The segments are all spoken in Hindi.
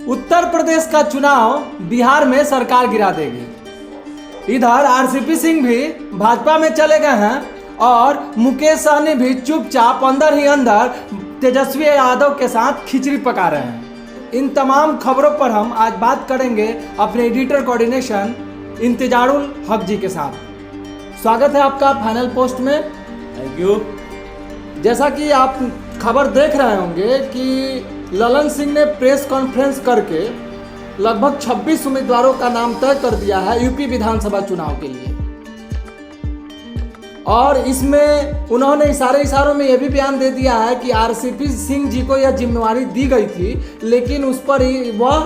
उत्तर प्रदेश का चुनाव बिहार में सरकार गिरा देगी। इधर आरसीपी सिंह भी भाजपा में चले गए हैं और मुकेश सहनी भी चुपचाप अंदर ही अंदर तेजस्वी यादव के साथ खिचड़ी पका रहे हैं। इन तमाम खबरों पर हम आज बात करेंगे अपने एडिटर कोऑर्डिनेशन इंतजारुल हक जी के साथ। स्वागत है आपका फाइनल पोस्ट में। Thank you. जैसा कि आप खबर देख रहे होंगे कि ललन सिंह ने प्रेस कॉन्फ्रेंस करके लगभग 26 उम्मीदवारों का नाम तय कर दिया है यूपी विधानसभा चुनाव के लिए। और इसमें उन्होंने इशारों में यह भी बयान दे दिया है कि आरसीपी सिंह जी को यह जिम्मेवारी दी गई थी, लेकिन उस पर वह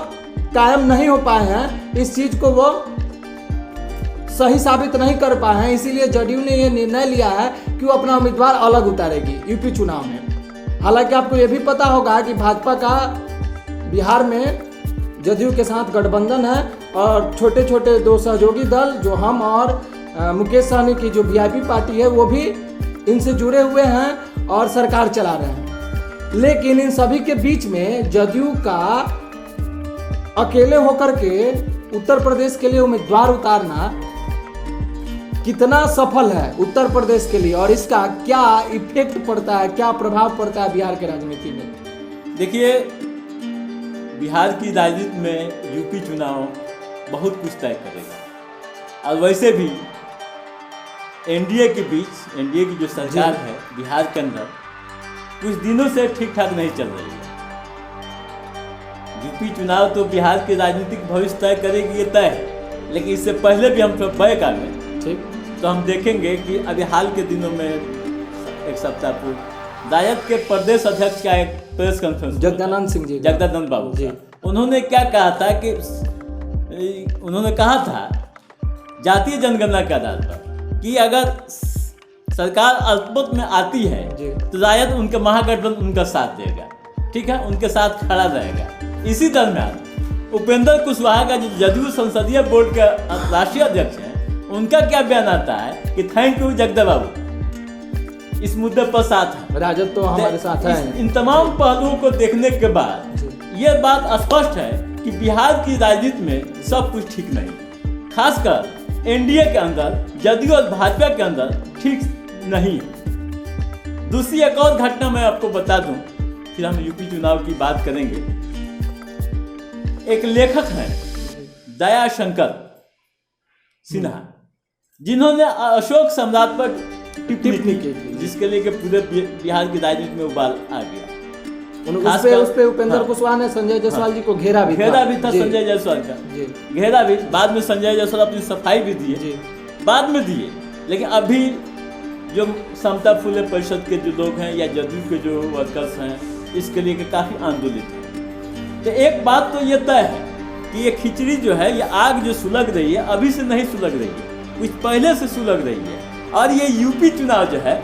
कायम नहीं हो पाए हैं। इस चीज को वो सही साबित नहीं कर पाए हैं, इसीलिए जदयू ने यह निर्णय लिया है कि वो अपना उम्मीदवार अलग उतारेगी यूपी चुनाव में। हालांकि आपको यह भी पता होगा कि भाजपा का बिहार में जदयू के साथ गठबंधन है और छोटे छोटे दो सहयोगी दल जो हम और मुकेश सहनी की जो वीआईपी पार्टी है वो भी इनसे जुड़े हुए हैं और सरकार चला रहे हैं। लेकिन इन सभी के बीच में जदयू का अकेले होकर के उत्तर प्रदेश के लिए उम्मीदवार उतारना कितना सफल है उत्तर प्रदेश के लिए और इसका क्या इफेक्ट पड़ता है, क्या प्रभाव पड़ता है बिहार के राजनीति में? देखिए, बिहार की राजनीति में यूपी चुनाव बहुत कुछ तय करेगा। और वैसे भी एनडीए के बीच, एनडीए की जो सरकार है बिहार के अंदर कुछ दिनों से ठीक ठाक नहीं चल रही है। यूपी चुनाव तो बिहार के राजनीतिक भविष्य तय करेगी, ये तय है। लेकिन इससे पहले भी हम थोड़ा बैक आ गए, ठीक, तो हम देखेंगे कि अभी हाल के दिनों में एक सप्ताह पूर्व राजद के प्रदेश अध्यक्ष का एक प्रेस कॉन्फ्रेंस, जगदानंद बाबू जी, उन्होंने क्या कहा था कि उन्होंने कहा था जातीय जनगणना के आधार पर कि अगर सरकार अल्पमत में आती है तो राजद उनके महागठबंधन उनका साथ देगा, ठीक है, उनके साथ खड़ा रहेगा। इसी दरम्यान उपेंद्र कुशवाहा का जो जदयू संसदीय बोर्ड के राष्ट्रीय अध्यक्ष हैं, उनका क्या बयान आता है कि थैंक यू जगदा बाबू, इस मुद्दे पर साथ है, राजद तो हमारे साथ है। इन तमाम पहलुओं को देखने के बाद यह बात स्पष्ट है कि बिहार की राजनीति में सब कुछ ठीक नहीं, खासकर एनडीए के अंदर, जदयू और भाजपा के अंदर ठीक नहीं है। दूसरी एक और घटना मैं आपको बता दूं, फिर हम यूपी चुनाव की बात करेंगे। एक लेखक हैं दया शंकर सिन्हा, जिन्होंने अशोक सम्राट पर टिप्पणी की, जिसके लिए पूरे बिहार की राजनीति में उबाल आ गया। उस पे उपेंद्र कुशवाहा ने संजय जायसवाल जी को घेरा भी था संजय जायसवाल का घेरा भी। बाद में संजय जायसवाल अपनी सफाई भी दिए, बाद में दिए। लेकिन अभी जो समता फूले परिषद के जो लोग हैं या जदयू के जो वर्कर्स हैं, इसके लिए काफी आंदोलित हैं। तो एक बात तो ये तय है कि ये खिचड़ी जो है, ये आग जो सुलग रही है, अभी से नहीं सुलग रही है, कुछ पहले से सुलग रही है। और ये यूपी चुनाव जो है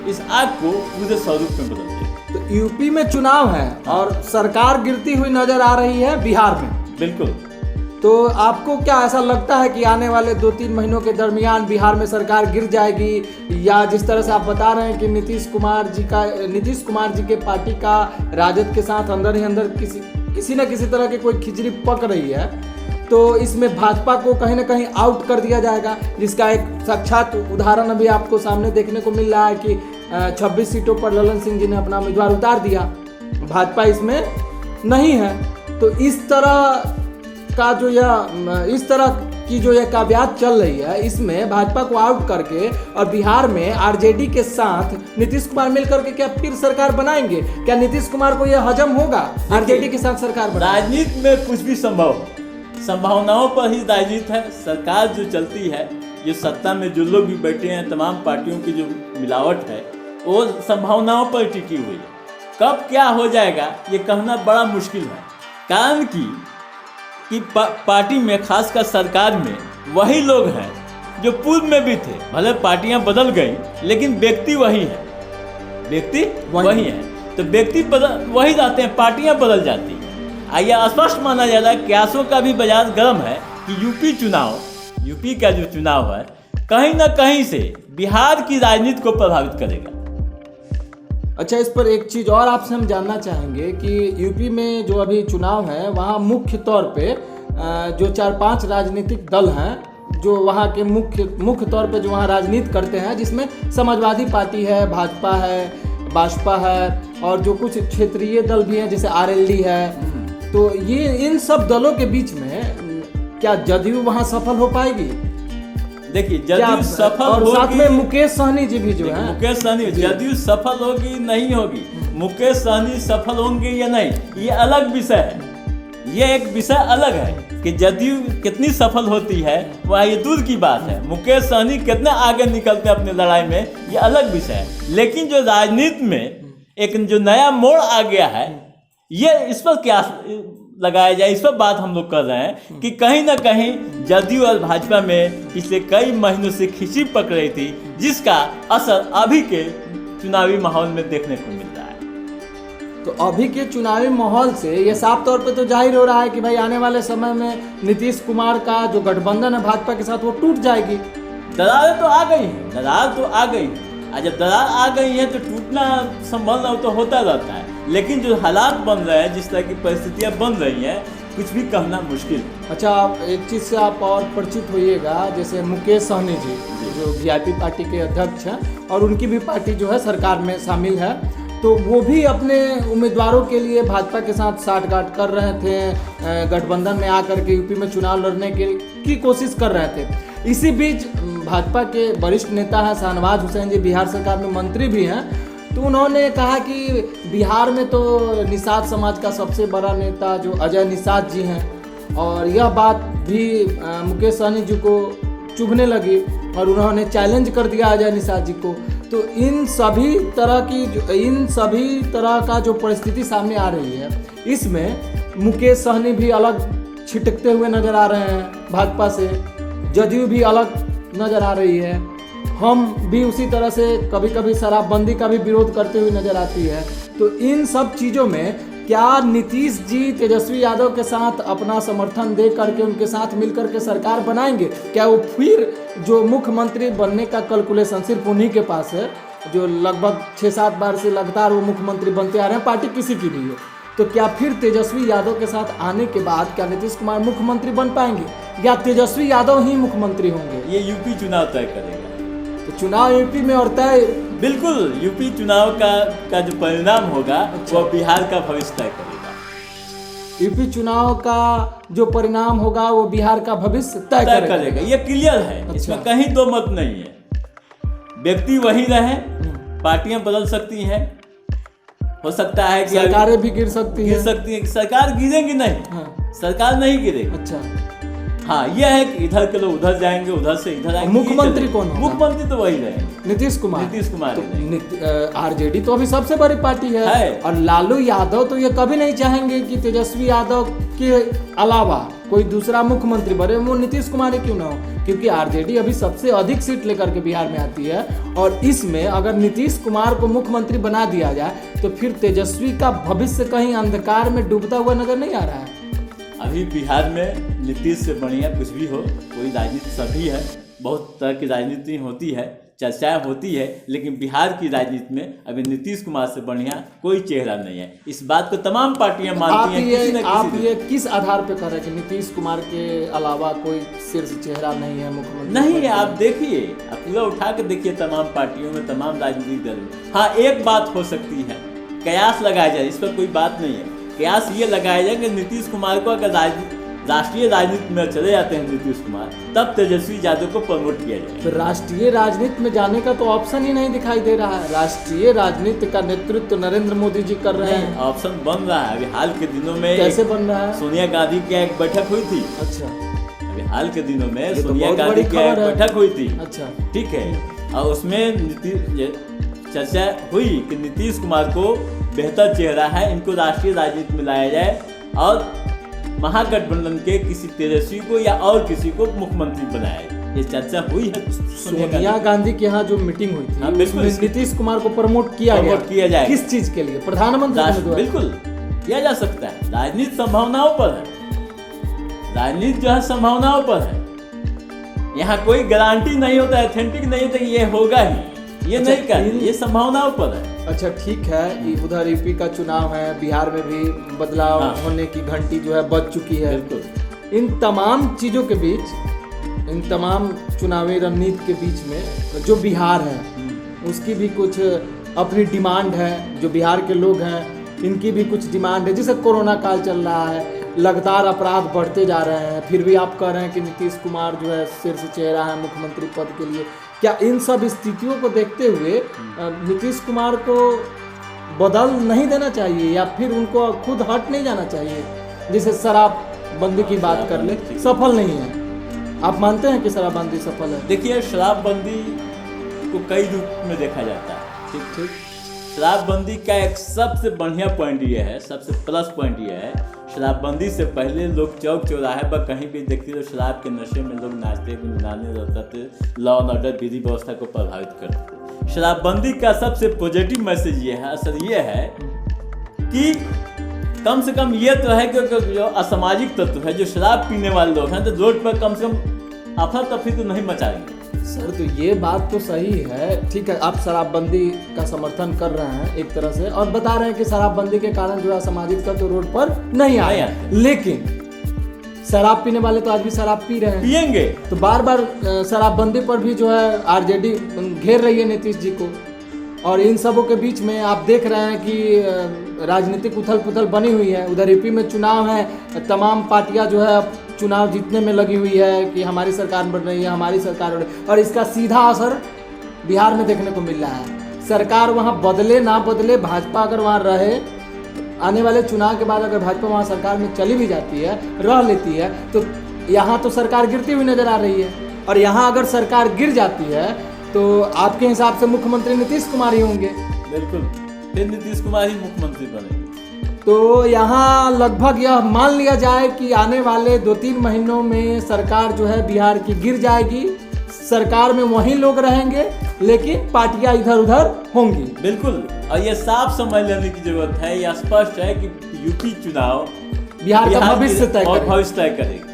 इस आग को पूरे स्वरूप में बदल देगा। तो यूपी में चुनाव है और सरकार गिरती हुई नजर आ रही है बिहार में। बिल्कुल। तो आपको क्या ऐसा लगता है कि आने वाले 2-3 महीनों के दरमियान बिहार में सरकार गिर जाएगी, या जिस तरह से आप बता रहे हैं कि नीतीश कुमार जी के पार्टी का राजद के साथ अंदर ही अंदर किसी न किसी तरह की कोई खिचड़ी पक रही है, तो इसमें भाजपा को कहीं ना कहीं आउट कर दिया जाएगा, जिसका एक साक्षात उदाहरण अभी आपको सामने देखने को मिल रहा है कि 26 सीटों पर ललन सिंह जी ने अपना उम्मीदवार उतार दिया, भाजपा इसमें नहीं है। तो इस तरह की जो यह काव्यात चल रही है, इसमें भाजपा को आउट करके और बिहार में आरजेडी के साथ नीतीश कुमार मिलकर के क्या फिर सरकार बनाएंगे? क्या नीतीश कुमार को यह हजम होगा आरजेडी के साथ सरकार बनाएंगे? राजनीति में कुछ भी संभव है, संभावनाओं पर ही राजनीति है। सरकार जो चलती है, जो सत्ता में जो लोग भी बैठे हैं, तमाम पार्टियों की जो मिलावट है, वो संभावनाओं पर टिकी हुई है। कब क्या हो जाएगा ये कहना बड़ा मुश्किल है। कारण कि पार्टी में, खासकर सरकार में, वही लोग हैं जो पूर्व में भी थे। भले पार्टियां बदल गई, लेकिन व्यक्ति वही है, व्यक्ति वही है। तो व्यक्ति वही रहते हैं, पार्टियां बदल जाती हैं। यह स्पष्ट माना जा रहा है, क्यासों का भी बाजार गर्म है कि यूपी का जो चुनाव है कहीं ना कहीं से बिहार की राजनीति को प्रभावित करेगा। अच्छा, इस पर एक चीज़ और आपसे हम जानना चाहेंगे कि यूपी में जो अभी चुनाव है वहाँ मुख्य तौर पे जो 4-5 राजनीतिक दल हैं जो वहाँ के मुख्य तौर पे जो वहाँ राजनीति करते हैं, जिसमें समाजवादी पार्टी है, भाजपा है, बसपा है और जो कुछ क्षेत्रीय दल भी हैं जैसे आरएलडी है, तो ये इन सब दलों के बीच में क्या जदयू वहाँ सफल हो पाएगी? देखिए, जदयू सफल और होगी, साथ में मुकेश सहनी जी भी जो है, मुकेश सहनी, जदयू सफल होगी नहीं होगी, मुकेश सहनी सफल होंगे या नहीं, ये अलग विषय है। ये एक विषय अलग है कि जदयू कितनी सफल होती है, वह ये दूर की बात है। मुकेश सहनी कितने आगे निकलते हैं अपनी लड़ाई में, ये अलग विषय है। लेकिन जो राजनीति में एक जो नया मोड़ आ गया है, ये इस पर क्या लगाया जाए, इस पर बात हम लोग कर रहे हैं कि कहीं ना कहीं जदयू और भाजपा में पिछले कई महीनों से खिंची पक रही थी, जिसका असर अभी के चुनावी माहौल में देखने को मिल रहा है। तो अभी के चुनावी माहौल से ये साफ तौर पे तो जाहिर हो रहा है कि भाई आने वाले समय में नीतीश कुमार का जो गठबंधन है भाजपा के साथ वो टूट जाएगी। दरारें तो आ गई हैं, दरार तो आ गई है। और जब दरार आ गई है तो टूटना संभव तो होता रहता है। लेकिन जो हालात बन रहे हैं, जिस तरह की परिस्थितियां बन रही हैं, कुछ भी कहना मुश्किल है। अच्छा, आप एक चीज़ से आप और परिचित होइएगा, जैसे मुकेश सहनी जी जो वीआईपी पार्टी के अध्यक्ष हैं और उनकी भी पार्टी जो है सरकार में शामिल है, तो वो भी अपने उम्मीदवारों के लिए भाजपा के साथ साठगांठ कर रहे थे, गठबंधन में आकर के यूपी में चुनाव लड़ने की कोशिश कर रहे थे। इसी बीच भाजपा के वरिष्ठ नेता हैं शाहनवाज हुसैन जी, बिहार सरकार में मंत्री भी हैं, तो उन्होंने कहा कि बिहार में तो निषाद समाज का सबसे बड़ा नेता जो अजय निषाद जी हैं, और यह बात भी मुकेश सहनी जी को चुभने लगी और उन्होंने चैलेंज कर दिया अजय निषाद जी को। तो इन सभी तरह का जो परिस्थिति सामने आ रही है, इसमें मुकेश सहनी भी अलग छिटकते हुए नजर आ रहे हैं भाजपा से, जदयू भी अलग नजर आ रही है, हम भी उसी तरह से कभी कभी शराबबंदी का भी विरोध करते हुए नजर आती है। तो इन सब चीज़ों में क्या नीतीश जी तेजस्वी यादव के साथ अपना समर्थन दे करके उनके साथ मिलकर के सरकार बनाएंगे? क्या वो फिर जो मुख्यमंत्री बनने का कैलकुलेशन सिर्फ उन्हीं के पास है, जो लगभग 6-7 बार से लगातार वो मुख्यमंत्री बनते आ रहे हैं, पार्टी किसी की भी हो, तो क्या फिर तेजस्वी यादव के साथ आने के बाद क्या नीतीश कुमार मुख्यमंत्री बन पाएंगे या तेजस्वी यादव ही मुख्यमंत्री होंगे? ये यूपी चुनाव तय करेगा। तो चुनाव यूपी में और तय, बिल्कुल यूपी चुनाव का जो परिणाम होगा वो बिहार का भविष्य तय करेगा। यूपी चुनाव का जो परिणाम होगा वो बिहार का भविष्य तय करेगा। ये क्लियर है। अच्छा। इसमें कहीं दो मत नहीं है। व्यक्ति वही रहे, पार्टियां बदल सकती हैं, हो सकता है कि सरकारें भी गिर सकती हैं। सरकार गिरेंगी नहीं। हाँ। सरकार नहीं गिरेगी। अच्छा, हाँ, यह है कि इधर के लोग उधर जाएंगे, उधर से इधर आएंगे। मुख्यमंत्री कौन होगा? मुख्यमंत्री तो वही रहे, नीतीश कुमार। तो आरजेडी तो अभी सबसे बड़ी पार्टी है और लालू यादव तो ये कभी नहीं चाहेंगे कि तेजस्वी यादव के अलावा कोई दूसरा मुख्यमंत्री बने, वो नीतीश कुमार ही क्यों ना हो, क्योंकि आरजेडी अभी सबसे अधिक सीट लेकर के बिहार में आती है। और इसमें अगर नीतीश कुमार को मुख्यमंत्री बना दिया जाए तो फिर तेजस्वी का भविष्य कहीं अंधकार में डूबता हुआ नजर नहीं आ रहा है। अभी बिहार में नीतीश से बढ़िया कुछ भी हो, कोई राजनीति सभी है, बहुत तरह की राजनीति होती है, चर्चाएं होती है, लेकिन बिहार की राजनीति में अभी नीतीश कुमार से बढ़िया कोई चेहरा नहीं है। इस बात को तमाम पार्टियां मानती हैं। आप ये किस आधार पे कर रहे हैं कि नीतीश कुमार के अलावा कोई शीर्ष चेहरा नहीं है मुख्यमंत्री? नहीं है, आप देखिए, आप पूरा उठा के देखिए तमाम पार्टियों में, तमाम राजनीतिक दल में। हाँ, एक बात हो सकती है, कयास लगाया जाए, इस पर कोई बात नहीं है। कयास ये लगाया जाए कि नीतीश कुमार को अगर राष्ट्रीय राजनीति में चले जाते हैं नीतीश कुमार, तब तेजस्वी यादव को प्रमोट किया जाए। तो राष्ट्रीय राजनीति में जाने का तो ऑप्शन ही नहीं दिखाई दे रहा है। राष्ट्रीय राजनीति का नेतृत्व नरेंद्र मोदी जी कर रहे हैं। ऑप्शन बन रहा है। अभी हाल के दिनों में कैसे बन रहा है? सोनिया गांधी की एक बैठक हुई थी। अच्छा, अभी हाल के दिनों में सोनिया गांधी की एक बैठक हुई थी। अच्छा, ठीक है, और उसमें चर्चा हुई कि नीतीश कुमार को बेहतर चेहरा है, इनको राष्ट्रीय राजनीति में लाया जाए और महागठबंधन के किसी तेजस्वी को या और किसी को मुख्यमंत्री बनाया जाए। ये चर्चा हुई है। सोनिया गांधी के यहाँ जो मीटिंग हुई थी, उसमें नीतीश कुमार को प्रमोट किया जाए। किस चीज के लिए? प्रधानमंत्री। बिल्कुल किया जा सकता है। राजनीति संभावनाओं पर है, राजनीति जो है संभावनाओं पर है। यहाँ कोई गारंटी नहीं होता, ऑथेंटिक नहीं होता कि ये होगा ही, ये नहीं कर, ये संभावनाओं पर है। अच्छा ठीक है, उधर यूपी का चुनाव है, बिहार में भी बदलाव होने की घंटी जो है बज चुकी है। बिल्कुल। इन तमाम चीज़ों के बीच, इन तमाम चुनावी रणनीति के बीच में जो बिहार है उसकी भी कुछ अपनी डिमांड है। जो बिहार के लोग हैं इनकी भी कुछ डिमांड है। जैसे कोरोना काल चल रहा है, लगातार अपराध बढ़ते जा रहे हैं, फिर भी आप कह रहे हैं कि नीतीश कुमार जो है शीर्ष चेहरा है मुख्यमंत्री पद के लिए। क्या इन सब स्थितियों को देखते हुए नीतीश कुमार को बदल नहीं देना चाहिए या फिर उनको खुद हट नहीं जाना चाहिए? जैसे शराबबंदी की बात कर ले, सफल नहीं है। आप मानते हैं कि शराबबंदी सफल है? देखिए, शराबबंदी को कई रूप में देखा जाता है। ठीक ठीक। शराबबंदी का एक सबसे बढ़िया पॉइंट ये है, सबसे प्लस पॉइंट ये है, शराबबंदी से पहले लोग चौक चौराहे पर कहीं भी देखते तो शराब के नशे में लोग नाचते गाने रहते थे, लॉ एंड ऑर्डर विधि व्यवस्था को प्रभावित करते थे। शराबबंदी का सबसे पॉजिटिव मैसेज ये है, असर ये है कि कम से कम ये तो है कि जो असामाजिक तत्व है, जो शराब पीने वाले लोग हैं, तो रोड पर कम से कम अफरा तफरी तो नहीं मचाएंगे। सर तो ये बात तो सही है, ठीक है, आप शराबबंदी का समर्थन कर रहे हैं एक तरह से और बता रहे हैं कि शराबबंदी के कारण जो है असामाजिक तत्व रोड पर नहीं आए, लेकिन शराब पीने वाले तो आज भी शराब पी रहे हैं, पिएंगे। तो बार बार शराबबंदी पर भी जो है आरजेडी घेर रही है नीतीश जी को। और इन सबों के बीच में आप देख रहे हैं कि राजनीतिक उथल पुथल बनी हुई है। उधर यूपी में चुनाव है, तमाम पार्टियां जो है चुनाव जीतने में लगी हुई है कि हमारी सरकार बन रही है, हमारी सरकार बन रही है, और इसका सीधा असर बिहार में देखने को मिल रहा है। सरकार वहाँ बदले ना बदले, भाजपा अगर वहाँ रहे, आने वाले चुनाव के बाद अगर भाजपा वहाँ सरकार में चली भी जाती है, रह लेती है, तो यहाँ तो सरकार गिरती हुई नजर आ रही है। और यहाँ अगर सरकार गिर जाती है तो आपके हिसाब से मुख्यमंत्री नीतीश कुमार ही होंगे। बिल्कुल, फिर नीतीश कुमार ही मुख्यमंत्री बनेंगे। तो यहाँ लगभग यह मान लिया जाए कि आने वाले 2-3 महीनों में सरकार जो है बिहार की गिर जाएगी। सरकार में वही लोग रहेंगे लेकिन पार्टियां इधर उधर होंगी। बिल्कुल, और ये साफ समझ लेने की जरूरत है, यह स्पष्ट है कि यूपी चुनाव बिहार का भविष्य तय करेगी।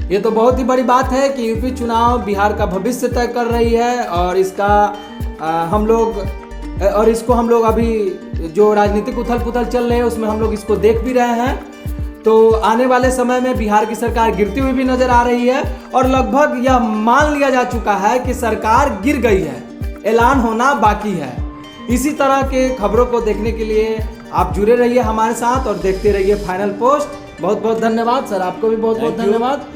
ये तो बहुत ही बड़ी बात है कि यूपी चुनाव बिहार का भविष्य तय कर रही है। और इसका हम लोग अभी जो राजनीतिक उथल पुथल चल रहे हैं उसमें हम लोग इसको देख भी रहे हैं। तो आने वाले समय में बिहार की सरकार गिरती हुई भी नजर आ रही है और लगभग यह मान लिया जा चुका है कि सरकार गिर गई है, ऐलान होना बाकी है। इसी तरह के खबरों को देखने के लिए आप जुड़े रहिए हमारे साथ और देखते रहिए फाइनल पोस्ट। बहुत बहुत धन्यवाद सर, आपको भी बहुत बहुत धन्यवाद।